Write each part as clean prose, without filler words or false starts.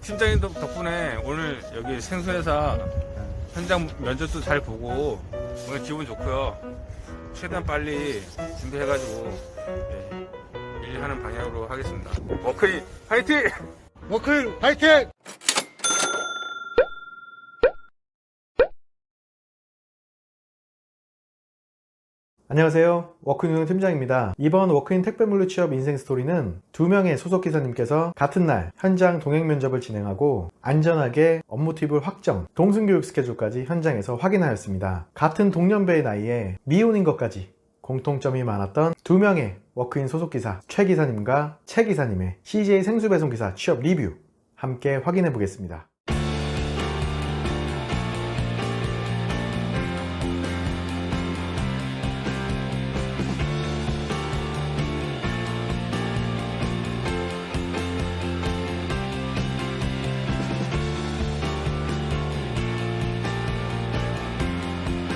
팀장님 덕분에 오늘 여기 생수회사 현장 면접도 잘 보고 오늘 기분 좋고요. 최대한 빨리 준비해가지고 일하는 방향으로 하겠습니다. 워크인 화이팅! 워크인 화이팅! 안녕하세요. 워크인 운영 팀장입니다. 이번 워크인 택배물류 취업 인생 스토리는 2명의 소속기사님께서 같은 날 현장 동행 면접을 진행하고 안전하게 업무 팁을 확정, 동승교육 스케줄까지 현장에서 확인하였습니다. 같은 동년배의 나이에 미혼인 것까지 공통점이 많았던 2명의 워크인 소속기사 최 기사님과 채 기사님의 CJ 생수배송기사 취업 리뷰 함께 확인해 보겠습니다.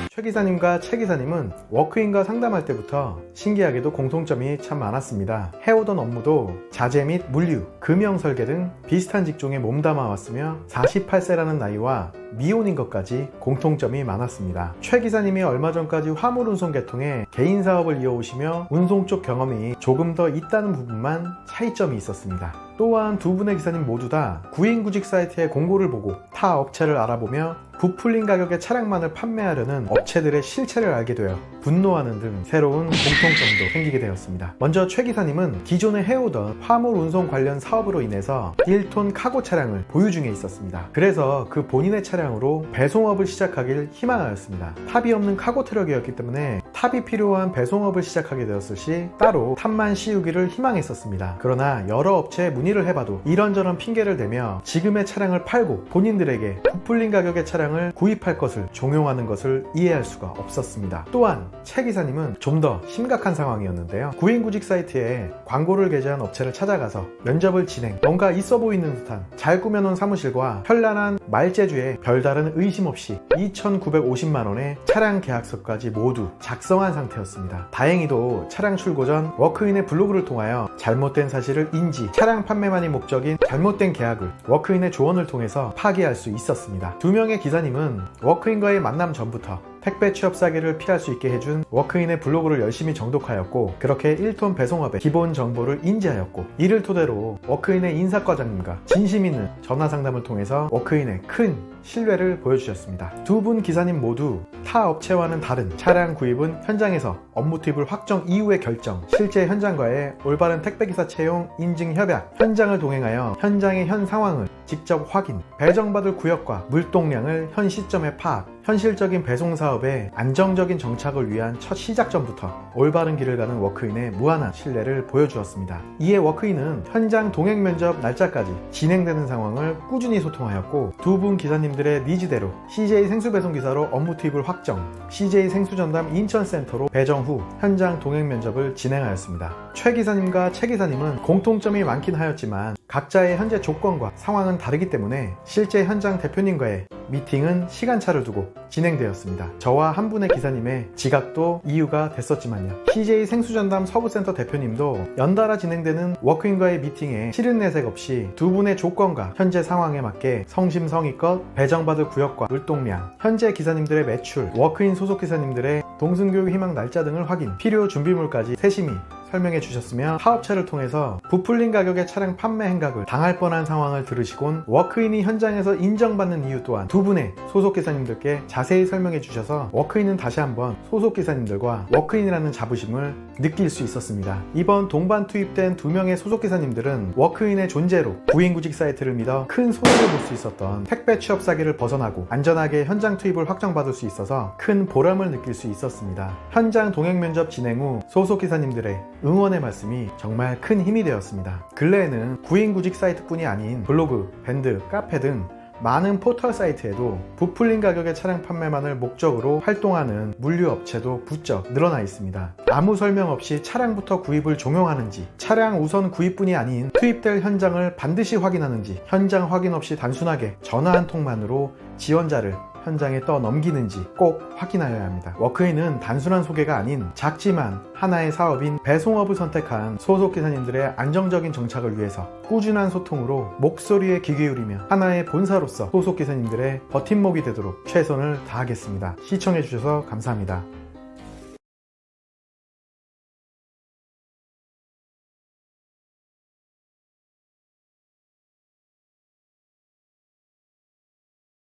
최 기사님과 채 기사님은 워크인과 상담할 때부터 신기하게도 공통점이 참 많았습니다. 해오던 업무도 자재 및 물류, 금형 설계 등 비슷한 직종에 몸담아 왔으며 48세라는 나이와 미혼인 것까지 공통점이 많았습니다. 최 기사님이 얼마 전까지 화물 운송 계통의 개인 사업을 이어오시며 운송 쪽 경험이 조금 더 있다는 부분만 차이점이 있었습니다. 또한 두 분의 기사님 모두 다 구인구직 사이트의 공고를 보고 타 업체를 알아보며 부풀린 가격의 차량만을 판매하려는 업체들의 실체를 알게 되어 분노하는 등 새로운 공통점도 생기게 되었습니다. 먼저 최 기사님은 기존에 해오던 화물 운송 관련 사업으로 인해서 1톤 카고 차량을 보유 중에 있었습니다. 그래서 그 본인의 차량으로 배송업을 시작하길 희망하였습니다. 탑이 없는 카고 트럭이었기 때문에 탑이 필요한 배송업을 시작하게 되었을 시 따로 탑만 씌우기를 희망했었습니다. 그러나 여러 업체에 문의를 해봐도 이런저런 핑계를 대며 지금의 차량을 팔고 본인들에게 부풀린 가격의 차량을 구입할 것을 종용하는 것을 이해할 수가 없었습니다. 또한 최 기사님은 좀 더 심각한 상황이었는데요. 구인구직 사이트에 광고를 게재한 업체를 찾아가서 면접을 진행, 뭔가 있어 보이는 듯한 잘 꾸며놓은 사무실과 현란한 말재주에 별다른 의심 없이 2,950만원의 차량 계약서까지 모두 작성한 상태였습니다. 다행히도 차량 출고 전 워크인의 블로그를 통하여 잘못된 사실을 인지, 차량 판매만이 목적인 잘못된 계약을 워크인의 조언을 통해서 파기할 수 있었습니다. 2명의 기사님은 워크인과의 만남 전부터 택배 취업 사기를 피할 수 있게 해준 워크인의 블로그를 열심히 정독하였고, 그렇게 1톤 배송업의 기본 정보를 인지하였고, 이를 토대로 워크인의 인사과장님과 진심 있는 전화 상담을 통해서 워크인의 큰 신뢰를 보여주셨습니다. 두 분 기사님 모두 타 업체와는 다른 차량 구입은 현장에서 업무 팁을 확정 이후의 결정, 실제 현장과의 올바른 택배기사 채용 인증 협약, 현장을 동행하여 현장의 현 상황을 직접 확인, 배정받을 구역과 물동량을 현 시점에 파악, 현실적인 배송 사업의 안정적인 정착을 위한 첫 시작점부터 올바른 길을 가는 워크인의 무한한 신뢰를 보여주었습니다. 이에 워크인은 현장 동행 면접 날짜까지 진행되는 상황을 꾸준히 소통하였고, 두 분 기사님들의 니즈대로 CJ 생수배송기사로 업무 팁을 확정, CJ 생수전담 인천센터로 배정 후 현장 동행 면접을 진행하였습니다. 최 기사님과 채 기사님은 공통점이 많긴 하였지만 각자의 현재 조건과 상황은 다르기 때문에 실제 현장 대표님과의 미팅은 시간차를 두고 진행되었습니다. 저와 한 분의 기사님의 지각도 이유가 됐었지만요. CJ 생수전담 서부센터 대표님도 연달아 진행되는 워크인과의 미팅에 싫은 내색 없이 두 분의 조건과 현재 상황에 맞게 성심성의껏 배정받을 구역과 물동량, 현재 기사님들의 매출, 워크인 소속 기사님들의 동승교육 희망 날짜 등을 확인, 필요 준비물까지 세심히 설명해 주셨으며, 사업체를 통해서 부풀린 가격의 차량 판매 행각을 당할 뻔한 상황을 들으시곤 워크인이 현장에서 인정받는 이유 또한 두 분의 소속기사님들께 자세히 설명해 주셔서 워크인은 다시 한번 소속기사님들과 워크인이라는 자부심을 느낄 수 있었습니다. 이번 동반 투입된 2명의 소속기사님들은 워크인의 존재로 구인구직 사이트를 믿어 큰 손해를 볼 수 있었던 택배 취업 사기를 벗어나고 안전하게 현장 투입을 확정받을 수 있어서 큰 보람을 느낄 수 있었습니다. 현장 동행 면접 진행 후 소속기사님들의 응원의 말씀이 정말 큰 힘이 되었습니다. 근래에는 구인구직 사이트뿐이 아닌 블로그, 밴드, 카페 등 많은 포털 사이트에도 부풀린 가격의 차량 판매만을 목적으로 활동하는 물류업체도 부쩍 늘어나 있습니다. 아무 설명 없이 차량부터 구입을 종용하는지, 차량 우선 구입뿐이 아닌 투입될 현장을 반드시 확인하는지, 현장 확인 없이 단순하게 전화 한 통만으로 지원자를 현장에 떠넘기는지 꼭 확인하여야 합니다. 워크인은 단순한 소개가 아닌 작지만 하나의 사업인 배송업을 선택한 소속기사님들의 안정적인 정착을 위해서 꾸준한 소통으로 목소리에 귀 기울이며 하나의 본사로서 소속기사님들의 버팀목이 되도록 최선을 다하겠습니다. 시청해주셔서 감사합니다.